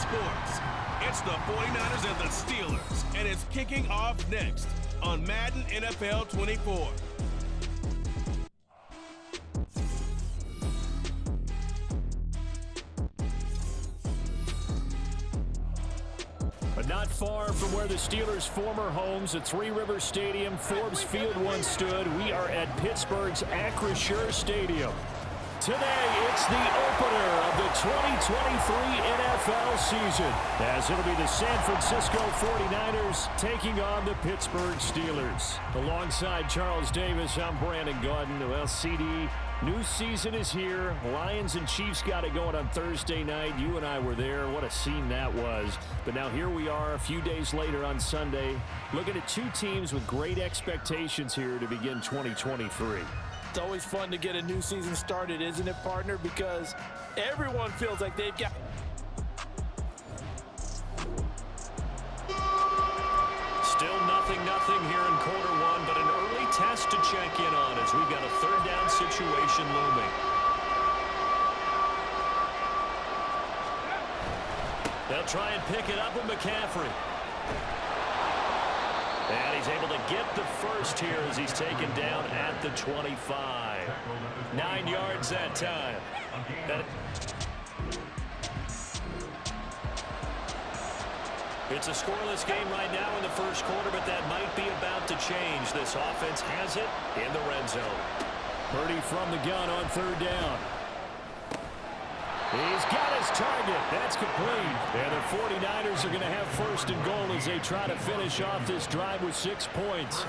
sports. It's the 49ers and the Steelers, and it's kicking off next on Madden NFL 24. But not far from where the Steelers' former homes at Three Rivers Stadium, Forbes Field once stood, we are at Pittsburgh's Acrisure Stadium. Today, it's the opener of the 2023 NFL season, as it'll be the San Francisco 49ers taking on the Pittsburgh Steelers. Alongside Charles Davis, I'm Brandon Gaudin. Well, CD, new season is here. Lions and Chiefs got it going on Thursday night. You and I were there. What a scene that was. But now here we are a few days later on Sunday, looking at two teams with great expectations here to begin 2023. It's always fun to get a new season started, isn't it, partner? Because everyone feels like they've got... Still nothing here in quarter one, but an early test to check in on as we've got a third down situation looming. They'll try and pick it up with McCaffrey. And he's able to get the first here as he's taken down at the 25. 9 yards that time. It's a scoreless game right now in the first quarter, but that might be about to change. This offense has it in the red zone. Purdy from the gun on third down. He's got his target. That's complete. And the 49ers are going to have first and goal as they try to finish off this drive with 6 points.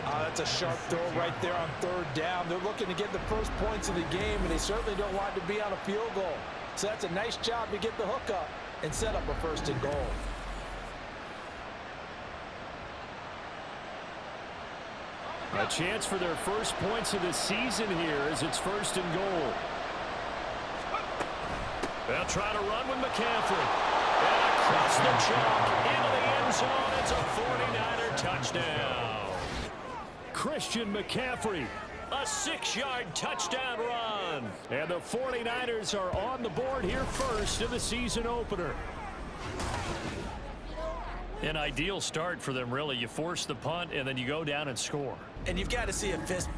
That's a sharp throw right there on third down. They're looking to get the first points of the game, and they certainly don't want to be on a field goal. So that's a nice job to get the hook up and set up a first and goal. A chance for their first points of the season here as it's first and goal. They'll try to run with McCaffrey. And across the chalk into the end zone. It's a 49er touchdown. Christian McCaffrey, a 6-yard touchdown run. And the 49ers are on the board here first in the season opener. An ideal start for them, really. You force the punt, and then you go down and score. And you've got to see a fist.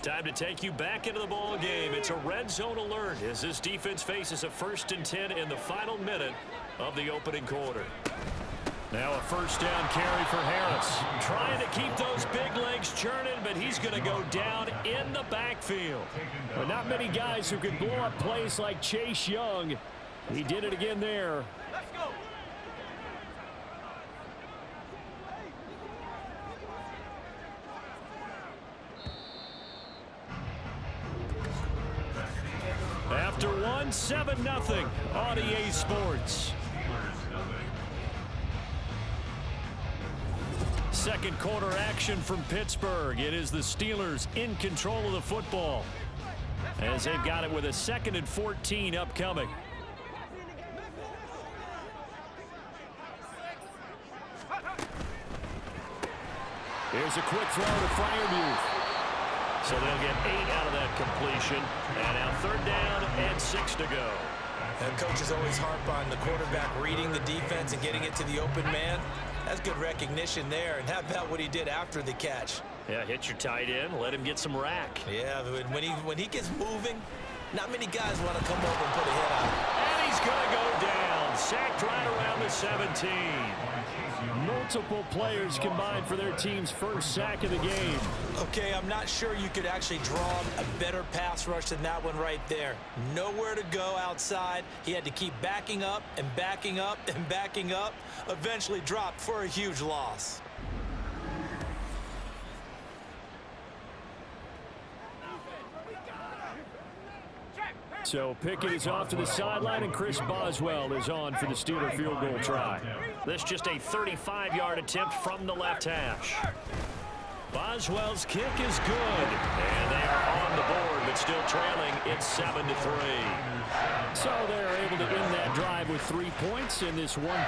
Time to take you back into the ball game. It's a red zone alert as this defense faces a 1st and 10 in the final minute of the opening quarter. Now a first down carry for Harris. Trying to keep those big legs churning, but he's going to go down in the backfield. But not many guys who can blow up plays like Chase Young. He did it again there. Let's go. After one, 7-0 on EA Sports. Second quarter action from Pittsburgh. It is the Steelers in control of the football as they've got it with a 2nd and 14 upcoming. Here's a quick throw to Freiermuth. So they'll get 8 out of that completion. And now third down and 6 to go. And coaches always harp on the quarterback reading the defense and getting it to the open man. That's good recognition there. And how about what he did after the catch? Yeah, hit your tight end, let him get some rack. Yeah, when he gets moving, not many guys want to come over and put a hit on him. And he's going to go down. Sacked right around the 17. Multiple players combined for their team's first sack of the game. Okay, I'm not sure you could actually draw a better pass rush than that one right there. Nowhere to go outside. He had to keep backing up and backing up and backing up. Eventually dropped for a huge loss. So Pickett is off to the sideline, and Chris Boswell is on for the Steeler field goal try. This just a 35-yard attempt from the left hash. Boswell's kick is good, and they are on the board, but still trailing. It's 7-3. So they're able to end that drive with 3 points in this one.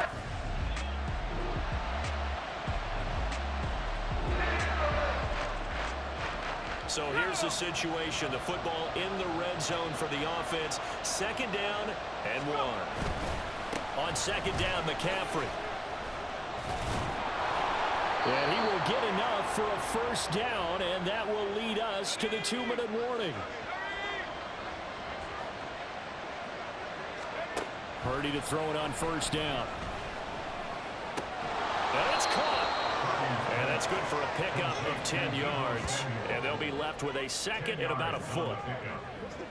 So here's the situation. The football in the red zone for the offense. 2nd down and 1. On 2nd down, McCaffrey. And he will get enough for a 1st down, and that will lead us to the 2-minute warning. Purdy to throw it on 1st down. And it's caught. And that's good for a pickup of 10 yards. And they'll be left with a 2nd and about a foot.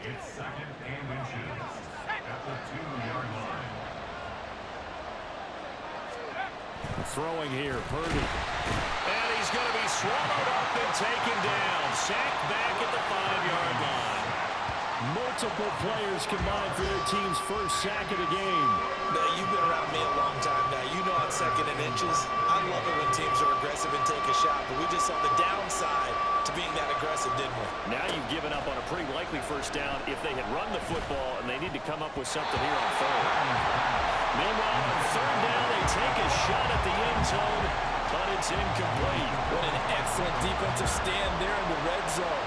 It's 2nd and inches at the 2-yard line. Throwing here, Purdy. And he's going to be swallowed up and taken down. Sacked back at the 5-yard line. Multiple players combined for their team's 1st sack of the game. Now, you've been around me a long time now. You know on 2nd and inches, I love it when teams are aggressive and take a shot, but we just saw the downside to being that aggressive, didn't we? Now you've given up on a pretty likely 1st down if they had run the football, and they need to come up with something here on 3rd. Meanwhile, on 3rd down, they take a shot at the end zone, but it's incomplete. What an excellent defensive stand there in the red zone.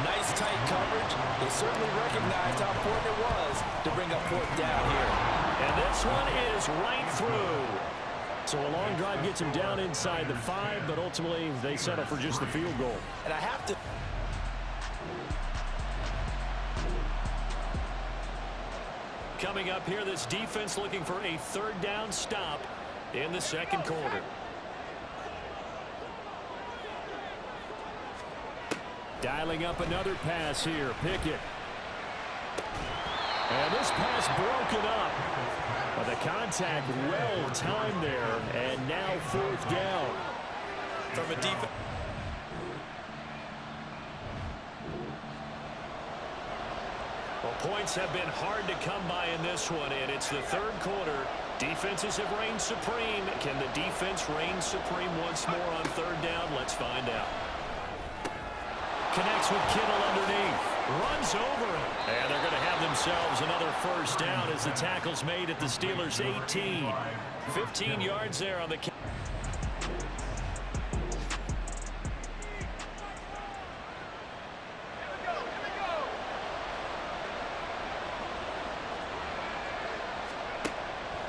Nice tight coverage. They certainly recognized how important it was to bring up 4th down here. And this one is right through. So a long drive gets him down inside the 5, but ultimately they settle for just the field goal. And I have to... Coming up here, this defense looking for a 3rd down stop in the 2nd quarter. Dialing up another pass here. Pickett. And this pass broken up. But the contact well timed there. And now 4th down. From a defense... Well, points have been hard to come by in this one, and it's the 3rd quarter. Defenses have reigned supreme. Can the defense reign supreme once more on 3rd down? Let's find out. Connects with Kittle underneath. Runs over him. And they're going to have themselves another 1st down as the tackle's made at the Steelers' 18. 15 yards there on the...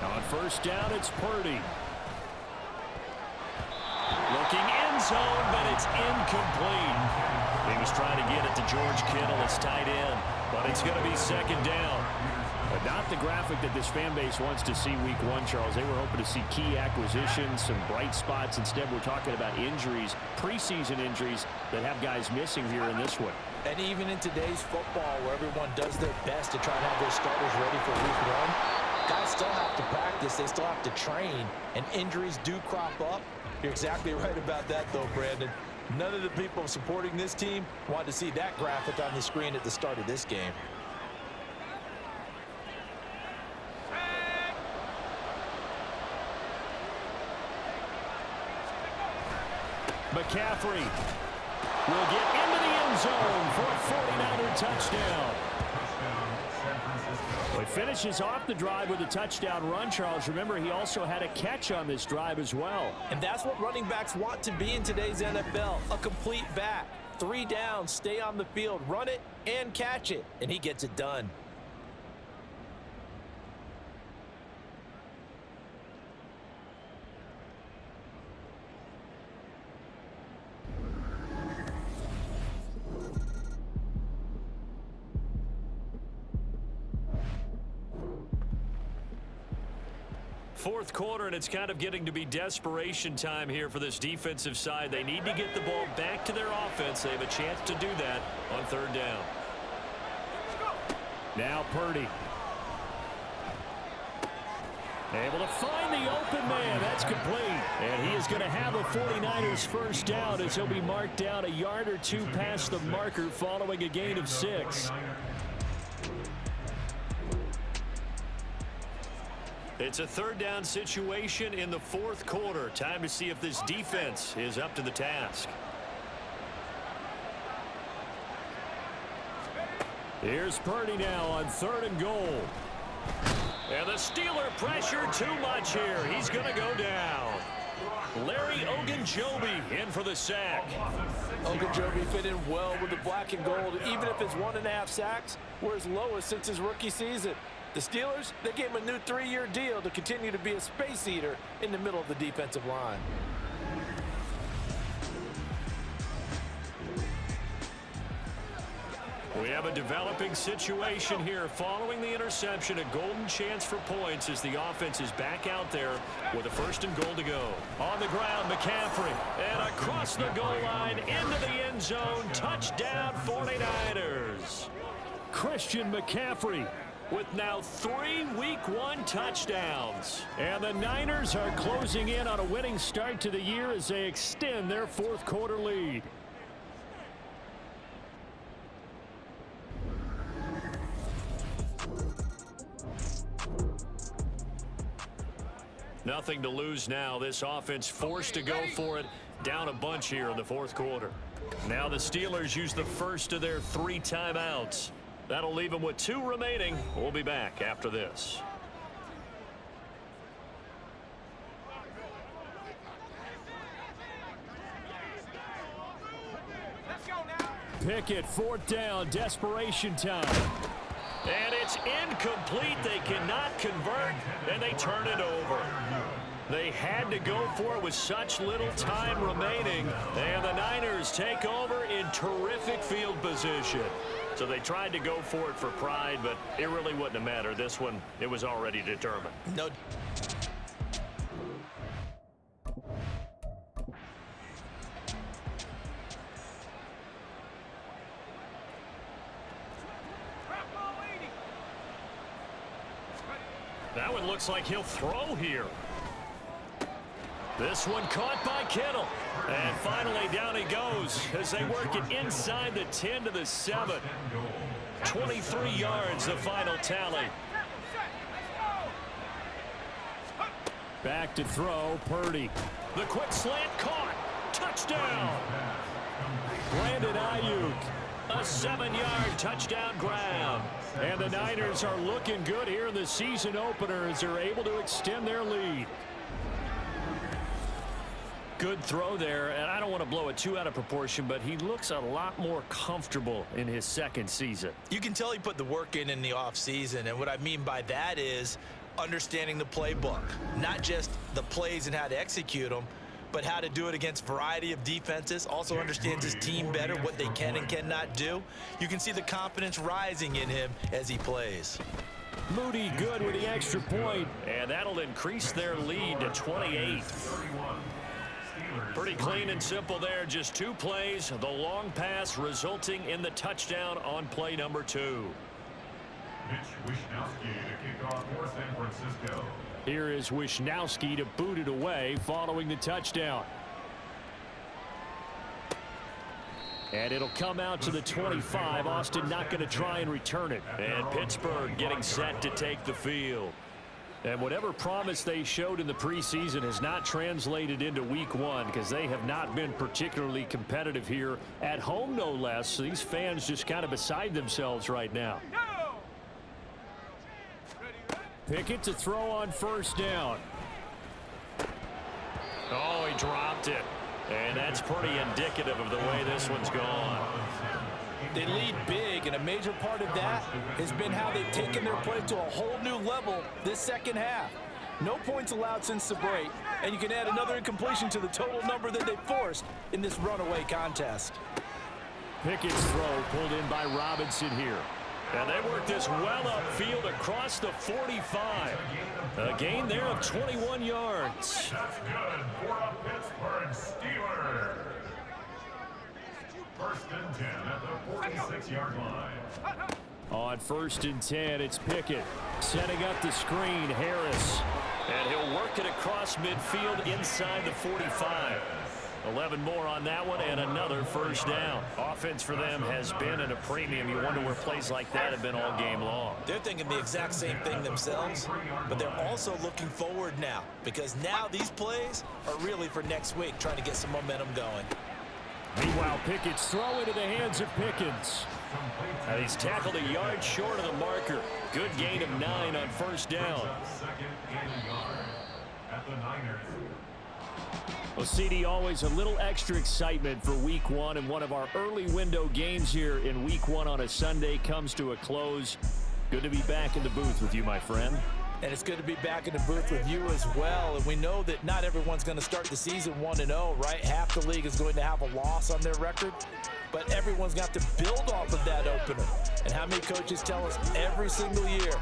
On 1st down, it's Purdy. Looking end zone, but it's incomplete. He was trying to get it to George Kittle. It's tight end, but it's going to be 2nd down. But not the graphic that this fan base wants to see week 1, Charles. They were hoping to see key acquisitions, some bright spots. Instead, we're talking about injuries, preseason injuries that have guys missing here in this one. And even in today's football, where everyone does their best to try and have their starters ready for week 1, guys still have to practice. They still have to train, and injuries do crop up. You're exactly right about that, though, Brandon. None of the people supporting this team wanted to see that graphic on the screen at the start of this game. McCaffrey will get into the end zone for a 49er touchdown. He finishes off the drive with a touchdown run, Charles. Remember, he also had a catch on this drive as well. And that's what running backs want to be in today's NFL, a complete back. 3 downs, stay on the field, run it, and catch it. And he gets it done. Fourth quarter, and it's kind of getting to be desperation time here for this defensive side. They need to get the ball back to their offense. They have a chance to do that on 3rd down. Now Purdy. Able to find the open man. That's complete. And he is going to have a 49ers 1st down as he'll be marked down a yard or 2 past the marker following a gain of 6. It's a 3rd down situation in the 4th quarter. Time to see if this defense is up to the task. Here's Purdy now on 3rd and goal. And the Steeler pressure too much here. He's going to go down. Larry Ogunjobi in for the sack. Ogunjobi fit in well with the black and gold, even if his 1.5 sacks were his lowest since his rookie season. The Steelers, they gave him a new 3-year deal to continue to be a space eater in the middle of the defensive line. We have a developing situation here. Following the interception, a golden chance for points as the offense is back out there with a 1st and goal to go. On the ground, McCaffrey. And across the goal line, into the end zone. Touchdown, 49ers. Christian McCaffrey with now 3 Week 1 touchdowns. And the Niners are closing in on a winning start to the year as they extend their 4th quarter lead. Nothing to lose now. This offense forced to go for it. Down a bunch here in the 4th quarter. Now the Steelers use the first of their 3 timeouts. That'll leave them with 2 remaining. We'll be back after this. Pickett, 4th down, desperation time. And it's incomplete. They cannot convert, and they turn it over. They had to go for it with such little time remaining, and the Niners take over in terrific field position. So they tried to go for it for pride, but it really wouldn't have mattered. This one, it was already determined. No. That one looks like he'll throw here. This one caught by Kittle. And finally down he goes as they work it inside the 10 to the 7. 23 yards the final tally. Back to throw, Purdy. The quick slant caught. Touchdown. Brandon Ayuk. A 7-yard touchdown grab. And the Niners are looking good here in the season opener as they're able to extend their lead. Good throw there, and I don't want to blow it too out of proportion, but he looks a lot more comfortable in his 2nd season. You can tell he put the work in the offseason, and what I mean by that is understanding the playbook. Not just the plays and how to execute them, but how to do it against a variety of defenses. Also understands his team better, what they can and cannot do. You can see the confidence rising in him as he plays. Moody good with the extra point, and that'll increase their lead to 28. Pretty clean and simple there. Just 2 plays. The long pass resulting in the touchdown on play number 2. Mitch Wishnowsky to kick off for San Francisco. Here is Wishnowsky to boot it away following the touchdown. And it'll come out to the 25. Austin not going to try and return it. And Pittsburgh getting set to take the field. And whatever promise they showed in the preseason has not translated into Week 1 because they have not been particularly competitive here at home, no less. So these fans just kind of beside themselves right now. Pickett to throw on 1st down. Oh, he dropped it. And that's pretty indicative of the way this one's gone. They lead big, and a major part of that has been how they've taken their play to a whole new level this 2nd half. No points allowed since the break, and you can add another incompletion to the total number that they forced in this runaway contest. Pickett's throw pulled in by Robinson here. And they work this well upfield across the 45. A gain there of 21 yards. That's good for a Pittsburgh Steelers. 1st and 10 at the 46-yard line. On 1st and 10, it's Pickett setting up the screen. Harris. And he'll work it across midfield inside the 45. 11 more on that one and another 1st down. Offense for them has been at a premium. You wonder where plays like that have been all game long. They're thinking the exact same thing themselves, but they're also looking forward now because now these plays are really for next week, trying to get some momentum going. Meanwhile, Pickett's throw into the hands of Pickens. And he's tackled a yard short of the marker. Good gain of 9 on 1st down. 2nd and yard at the Niners. Well, CD, always a little extra excitement for Week 1, and one of our early window games here in Week 1 on a Sunday comes to a close. Good to be back in the booth with you, my friend. And it's good to be back in the booth with you as well. And we know that not everyone's going to start the season 1-0, right? Half the league is going to have a loss on their record. But everyone's got to build off of that opener. And how many coaches tell us every single year,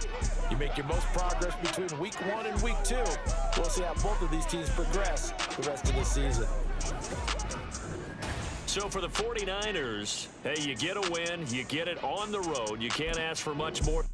you make your most progress between Week 1 and Week 2. We'll see how both of these teams progress the rest of the season. So for the 49ers, hey, you get a win, you get it on the road. You can't ask for much more.